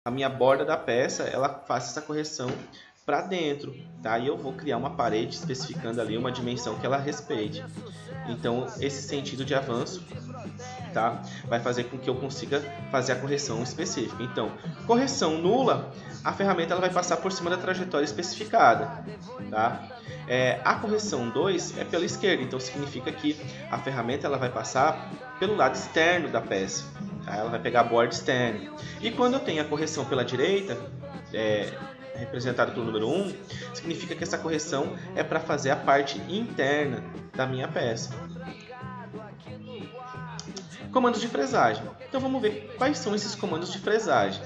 a minha borda da peça, ela faça essa correção para dentro, tá? E eu vou criar uma parede especificando ali uma dimensão que ela respeite. Então, esse sentido de avanço, tá? Vai fazer com que eu consiga fazer a correção específica. Então, correção nula, a ferramenta ela vai passar por cima da trajetória especificada, tá? A correção 2 é pela esquerda, então significa que a ferramenta ela vai passar pelo lado externo da peça, tá? Ela vai pegar a borda externa. E quando eu tenho a correção pela direita, representado pelo número 1, significa que essa correção é para fazer a parte interna da minha peça. Comandos de fresagem. Então vamos ver quais são esses comandos de fresagem.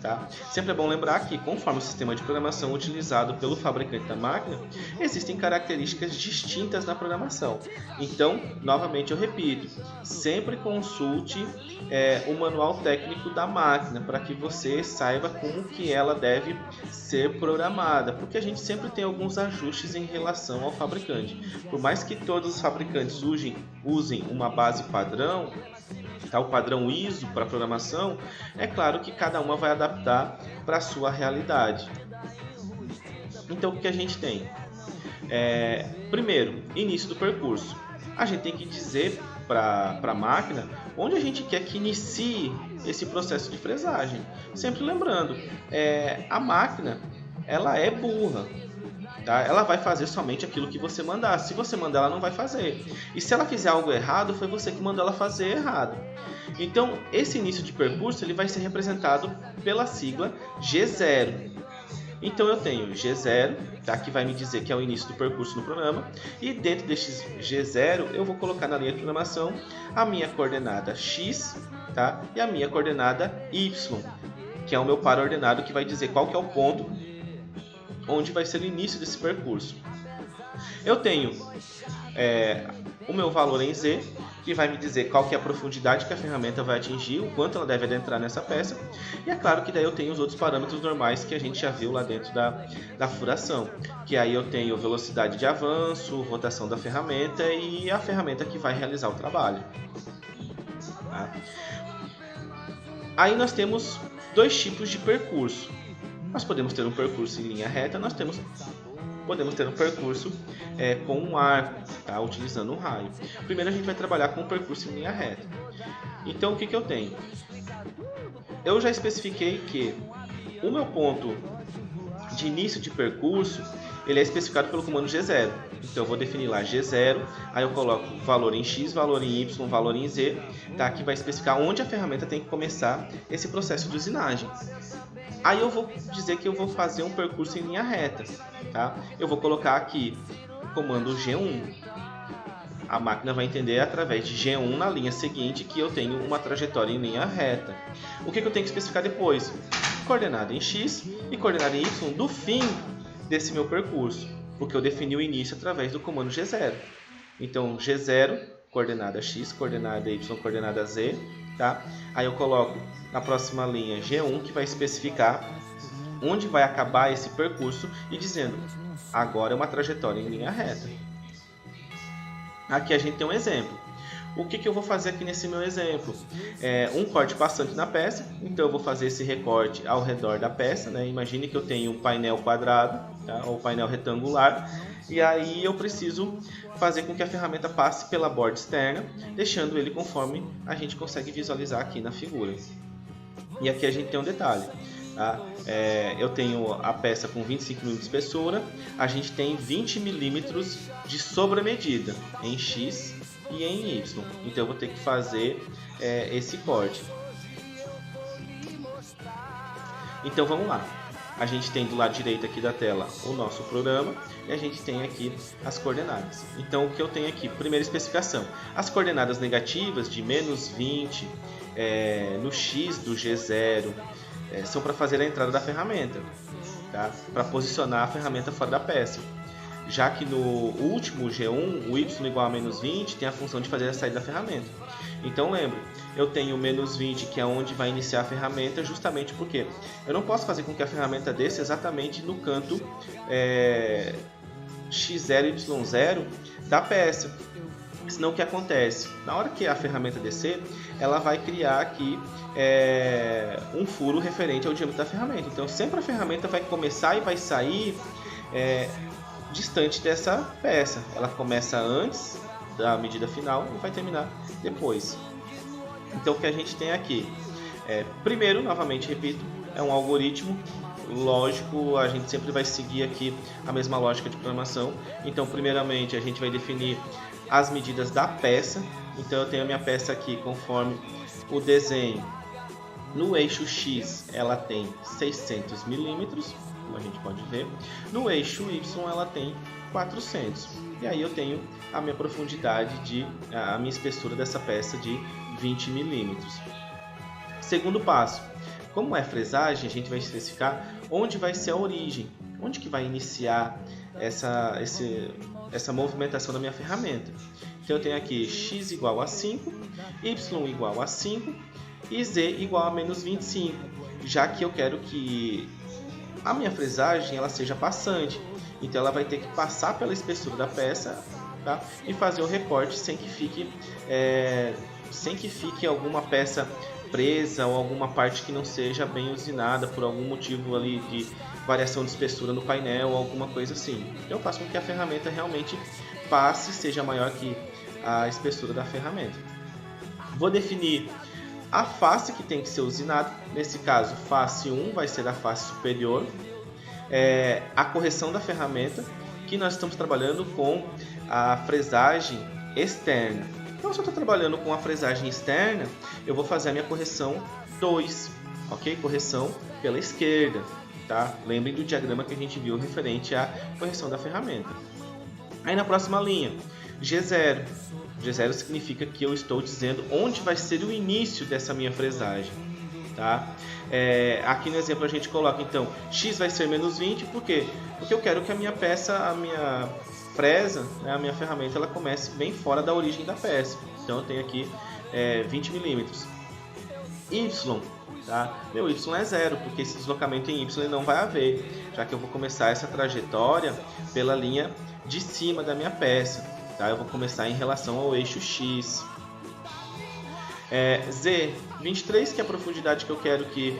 Tá? Sempre é bom lembrar que, conforme o sistema de programação utilizado pelo fabricante da máquina, existem características distintas na programação. Então, novamente eu repito, sempre consulte o manual técnico da máquina para que você saiba como que ela deve ser programada, porque a gente sempre tem alguns ajustes em relação ao fabricante. Por mais que todos os fabricantes usem uma base padrão, o padrão ISO para programação, é claro que cada uma vai adaptar para a sua realidade. Então, o que a gente tem? Primeiro, início do percurso. A gente tem que dizer para a máquina onde a gente quer que inicie esse processo de fresagem. Sempre lembrando, a máquina ela é burra. Tá? Ela vai fazer somente aquilo que você mandar. Se você mandar, ela não vai fazer. E se ela fizer algo errado, foi você que mandou ela fazer errado. Então, esse início de percurso ele vai ser representado pela sigla G0. Então, eu tenho G0, tá? Que vai me dizer que é o início do percurso no programa. E dentro deste G0, eu vou colocar na linha de programação a minha coordenada X, tá? E a minha coordenada Y, que é o meu par ordenado que vai dizer qual que é o ponto onde vai ser o início desse percurso. Eu tenho o meu valor em Z, que vai me dizer qual que é a profundidade que a ferramenta vai atingir, o quanto ela deve adentrar nessa peça. E é claro que daí eu tenho os outros parâmetros normais que a gente já viu lá dentro da furação. Que aí eu tenho velocidade de avanço, rotação da ferramenta e a ferramenta que vai realizar o trabalho. Tá? Aí nós temos dois tipos de percurso. Nós podemos ter um percurso em linha reta, podemos ter um percurso com um arco, tá? Utilizando um raio. Primeiro a gente vai trabalhar com um percurso em linha reta. Então o que eu tenho? Eu já especifiquei que o meu ponto de início de percurso ele é especificado pelo comando G0. Então eu vou definir lá G0, aí eu coloco valor em X, valor em Y, valor em Z, tá? Que vai especificar onde a ferramenta tem que começar esse processo de usinagem. Aí eu vou dizer que eu vou fazer um percurso em linha reta, tá? Eu vou colocar aqui o comando G1. A máquina vai entender através de G1 na linha seguinte que eu tenho uma trajetória em linha reta. O que eu tenho que especificar depois? Coordenada em X e coordenada em Y do fim desse meu percurso, porque eu defini o início através do comando G0. Então, G0, coordenada X, coordenada Y, coordenada Z, tá? Aí eu coloco na próxima linha G1, que vai especificar onde vai acabar esse percurso e dizendo, agora é uma trajetória em linha reta. Aqui a gente tem um exemplo. O que eu vou fazer aqui nesse meu exemplo? Um corte passante na peça, então eu vou fazer esse recorte ao redor da peça, né? Imagine que eu tenho um painel quadrado, tá? Ou painel retangular, e aí eu preciso fazer com que a ferramenta passe pela borda externa, deixando ele conforme a gente consegue visualizar aqui na figura. E aqui a gente tem um detalhe. Tá? Eu tenho a peça com 25 mm de espessura, a gente tem 20 mm de sobremedida em X e em Y. Então eu vou ter que fazer esse corte. Então vamos lá. A gente tem do lado direito aqui da tela o nosso programa e a gente tem aqui as coordenadas. Então o que eu tenho aqui? Primeira especificação. As coordenadas negativas de menos 20 no X do G0 são para fazer a entrada da ferramenta, tá? Para posicionar a ferramenta fora da peça. Já que no último G1, o Y igual a menos 20 tem a função de fazer a saída da ferramenta. Então lembre, eu tenho menos 20 que é onde vai iniciar a ferramenta, justamente porque eu não posso fazer com que a ferramenta desça exatamente no canto X0, Y0 da peça. Senão o que acontece? Na hora que a ferramenta descer, ela vai criar aqui um furo referente ao diâmetro da ferramenta. Então sempre a ferramenta vai começar e vai sair distante dessa peça. Ela começa antes da medida final e vai terminar depois. Então o que a gente tem aqui? Primeiro, novamente repito, é um algoritmo. Lógico, a gente sempre vai seguir aqui a mesma lógica de programação. Então primeiramente a gente vai definir as medidas da peça. Então eu tenho a minha peça aqui conforme o desenho. No eixo X ela tem 600 milímetros, como a gente pode ver. No eixo Y ela tem 400. E aí eu tenho a minha profundidade, a minha espessura dessa peça de 20 milímetros. Segundo passo, como é fresagem, a gente vai especificar onde vai ser a origem, onde que vai iniciar essa movimentação da minha ferramenta. Então eu tenho aqui x igual a 5, y igual a 5 e z igual a menos 25, já que eu quero que a minha fresagem ela seja passante. Então ela vai ter que passar pela espessura da peça, tá? E fazer o recorte sem que fique alguma peça presa ou alguma parte que não seja bem usinada por algum motivo ali de variação de espessura no painel ou alguma coisa assim. Então eu faço com que a ferramenta realmente passe, seja maior que a espessura da ferramenta. Vou definir a face que tem que ser usinada. Nesse caso, face 1 vai ser a face superior. A correção da ferramenta, que nós estamos trabalhando com a fresagem externa. Então, se eu estou trabalhando com a fresagem externa, eu vou fazer a minha correção 2, ok? Correção pela esquerda, tá? Lembrem do diagrama que a gente viu referente à correção da ferramenta. Aí na próxima linha, G0. G0 significa que eu estou dizendo onde vai ser o início dessa minha fresagem, tá? Aqui no exemplo a gente coloca então x vai ser menos 20, por quê? Porque eu quero que a minha peça, a minha fresa, né, a minha ferramenta, ela comece bem fora da origem da peça. Então eu tenho aqui 20 milímetros. Y, tá? Meu y é 0, porque esse deslocamento em y não vai haver, já que eu vou começar essa trajetória pela linha de cima da minha peça, tá? Eu vou começar em relação ao eixo X. Z, 23, que é a profundidade que eu quero que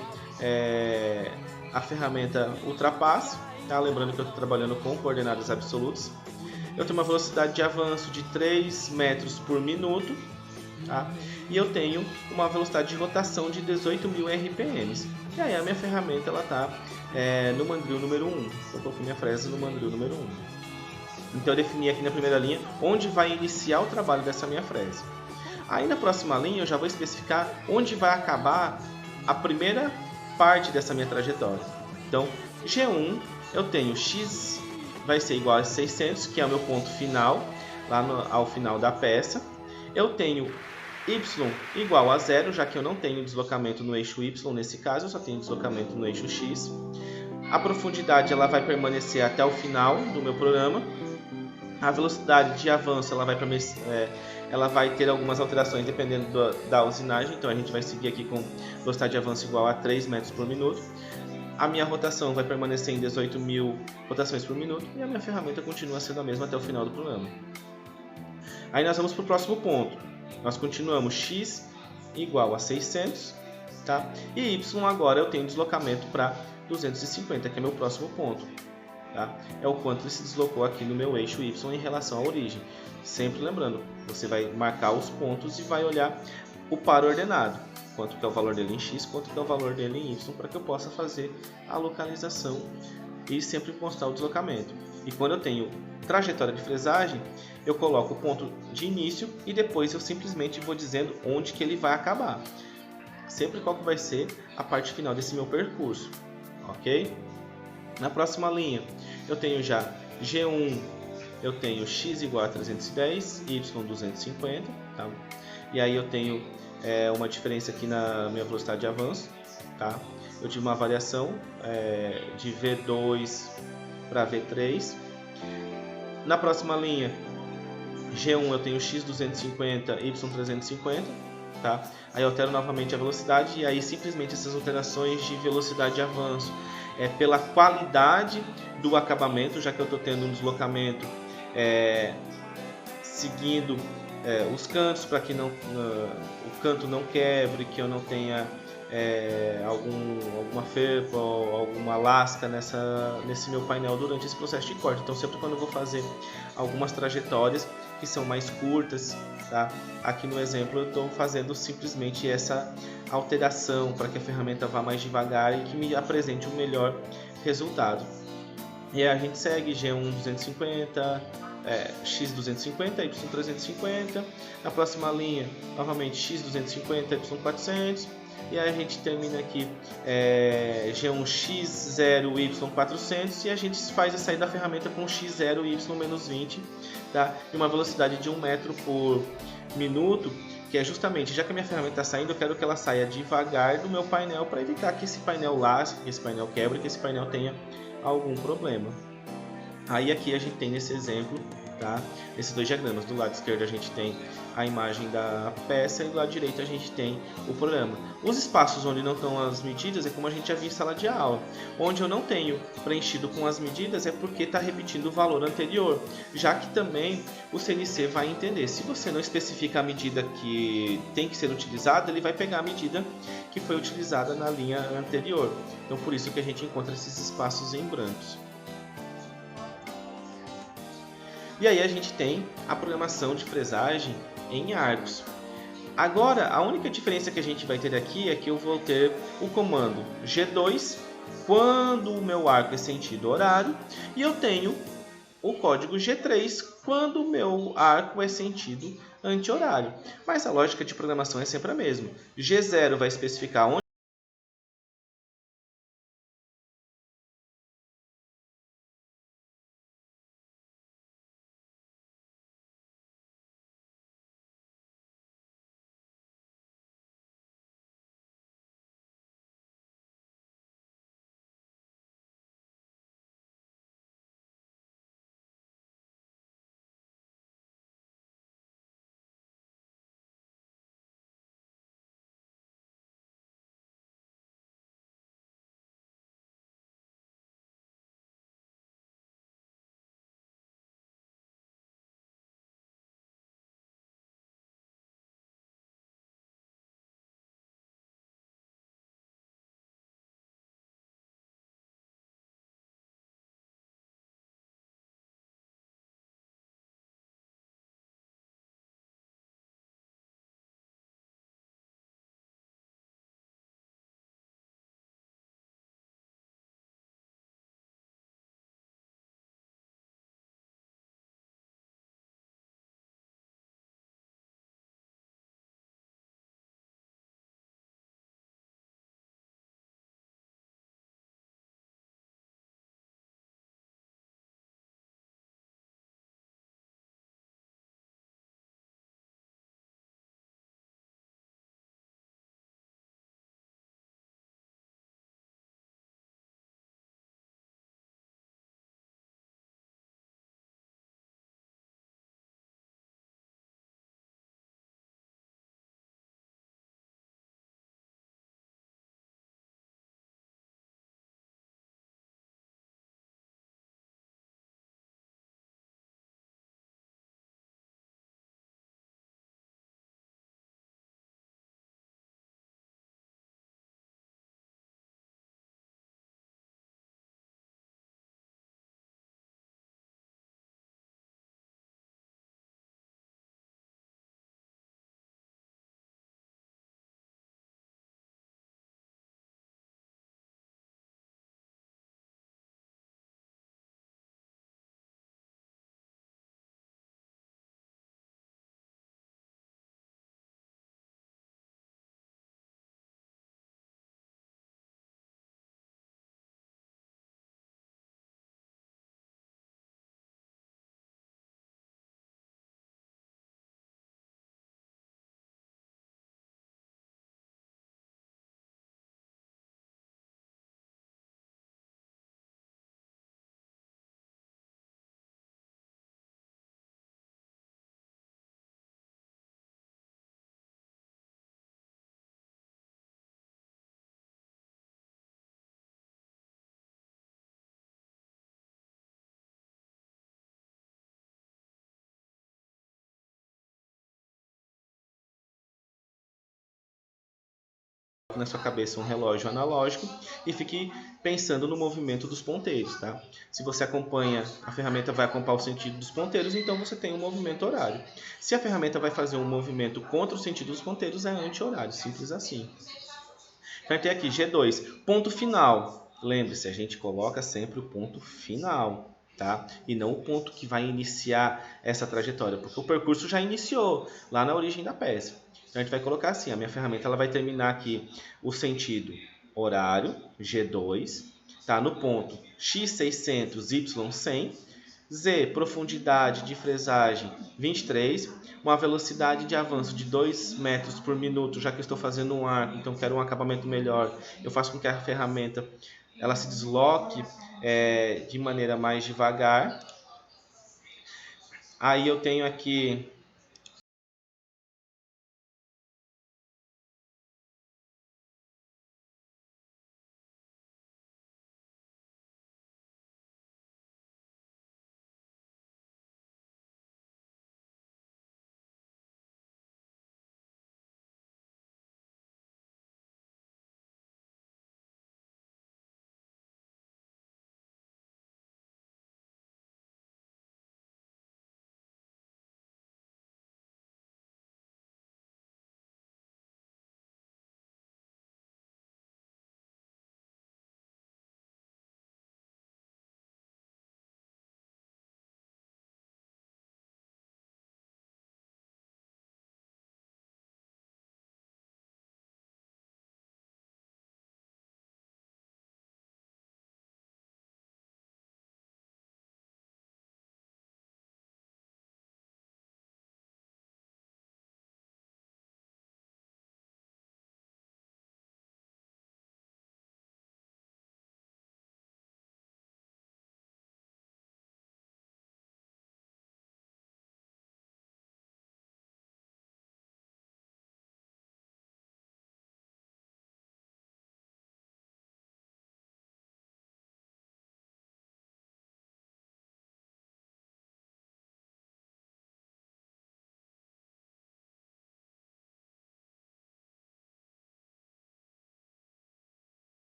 a ferramenta ultrapasse, tá? Lembrando que eu estou trabalhando com coordenadas absolutas. Eu tenho uma velocidade de avanço de 3 metros por minuto, tá? E eu tenho uma velocidade de rotação de 18.000 RPMs. E aí a minha ferramenta está no mandril número 1. Eu coloquei minha fresa no mandril número 1. Então eu defini aqui na primeira linha onde vai iniciar o trabalho dessa minha fresa. Aí na próxima linha eu já vou especificar onde vai acabar a primeira parte dessa minha trajetória. Então G1 eu tenho x vai ser igual a 600, que é o meu ponto final, lá ao final da peça. Eu tenho y igual a 0, já que eu não tenho deslocamento no eixo y nesse caso, eu só tenho deslocamento no eixo x. A profundidade ela vai permanecer até o final do meu programa. A velocidade de avanço ela vai ter algumas alterações dependendo da usinagem, então a gente vai seguir aqui com velocidade de avanço igual a 3 metros por minuto. A minha rotação vai permanecer em 18.000 rotações por minuto e a minha ferramenta continua sendo a mesma até o final do programa. Aí nós vamos para o próximo ponto. Nós continuamos x igual a 600, tá? E y agora eu tenho deslocamento para 250, que é meu próximo ponto. Tá? É o quanto ele se deslocou aqui no meu eixo y em relação à origem. Sempre lembrando, você vai marcar os pontos e vai olhar o par ordenado. Quanto que é o valor dele em x, quanto que é o valor dele em y, para que eu possa fazer a localização e sempre constar o deslocamento. E quando eu tenho trajetória de fresagem, eu coloco o ponto de início e depois eu simplesmente vou dizendo onde que ele vai acabar. Sempre qual que vai ser a parte final desse meu percurso, ok? Na próxima linha, eu tenho já G1, eu tenho x igual a 310, y 250, tá? E aí eu tenho uma diferença aqui na minha velocidade de avanço, tá? Eu tive uma variação de V2 para V3. Na próxima linha, G1 eu tenho x 250, y 350, tá? Aí eu altero novamente a velocidade e aí simplesmente essas alterações de velocidade de avanço pela qualidade do acabamento, já que eu estou tendo um deslocamento seguindo os cantos para que o canto não quebre, que eu não tenha alguma felpa ou alguma lasca nesse meu painel durante esse processo de corte. Então sempre quando eu vou fazer algumas trajetórias que são mais curtas, tá? Aqui no exemplo eu estou fazendo simplesmente essa alteração para que a ferramenta vá mais devagar e que me apresente um melhor resultado. E aí a gente segue G1 250, X250, Y350. Na próxima linha, novamente X250, Y400. E aí a gente termina aqui G1X0, Y400. E a gente faz a saída da ferramenta com X0, Y-20, tá? E uma velocidade de 1 metro por minuto, que é justamente, já que a minha ferramenta está saindo, eu quero que ela saia devagar do meu painel para evitar que esse painel lasque, que esse painel quebre, que esse painel tenha algum problema. Aí aqui a gente tem nesse exemplo, tá? Esses dois diagramas, do lado esquerdo a gente tem a imagem da peça e do lado direito a gente tem o programa. Os espaços onde não estão as medidas é como a gente já viu em sala de aula. Onde eu não tenho preenchido com as medidas é porque está repetindo o valor anterior, já que também o CNC vai entender. Se você não especifica a medida que tem que ser utilizada, ele vai pegar a medida que foi utilizada na linha anterior. Então por isso que a gente encontra esses espaços em brancos. E aí a gente tem a programação de fresagem em arcos. Agora, a única diferença que a gente vai ter aqui é que eu vou ter o comando G2 quando o meu arco é sentido horário e eu tenho o código G3 quando o meu arco é sentido anti-horário. Mas a lógica de programação é sempre a mesma. G0 vai especificar onde na sua cabeça um relógio analógico e fique pensando no movimento dos ponteiros, tá? Se você acompanha, a ferramenta vai acompanhar o sentido dos ponteiros, então você tem um movimento horário. Se a ferramenta vai fazer um movimento contra o sentido dos ponteiros, é anti-horário, simples assim. Então tem aqui G2, ponto final. Lembre-se, a gente coloca sempre o ponto final, tá? E não o ponto que vai iniciar essa trajetória, porque o percurso já iniciou lá na origem da peça. Então a gente vai colocar assim, a minha ferramenta ela vai terminar aqui o sentido horário, G2, tá? No ponto X600, Y100, Z, profundidade de fresagem 23, uma velocidade de avanço de 2 metros por minuto, já que eu estou fazendo um arco, então quero um acabamento melhor, eu faço com que a ferramenta ela se desloque de maneira mais devagar. Aí eu tenho aqui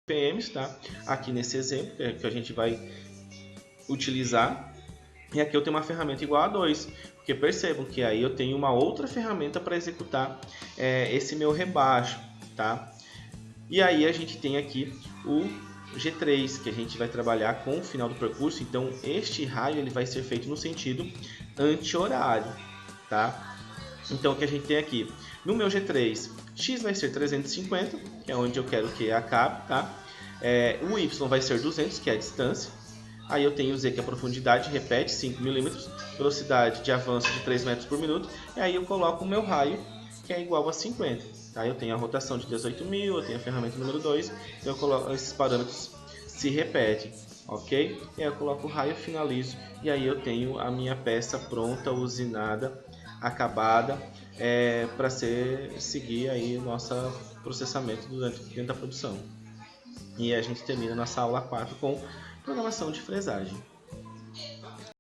PMs, tá? Aqui nesse exemplo que a gente vai utilizar. E aqui eu tenho uma ferramenta igual a 2, porque percebam que aí eu tenho uma outra ferramenta para executar esse meu rebaixo, tá? E aí a gente tem aqui o G3, que a gente vai trabalhar com o final do percurso, então este raio ele vai ser feito no sentido anti-horário, tá? Então o que a gente tem aqui, no meu G3, X vai ser 350, que é onde eu quero que acabe, tá? O Y vai ser 200, que é a distância. Aí eu tenho o Z, que é a profundidade, repete, 5 mm, velocidade de avanço de 3 metros por minuto. E aí eu coloco o meu raio, que é igual a 50. Tá? Eu tenho a rotação de 18.000, eu tenho a ferramenta número 2, então eu coloco, esses parâmetros se repetem, ok? E aí eu coloco o raio, finalizo, e aí eu tenho a minha peça pronta, usinada, acabada, para seguir aí o nosso processamento dentro da produção. E a gente termina nossa aula 4 com programação de fresagem.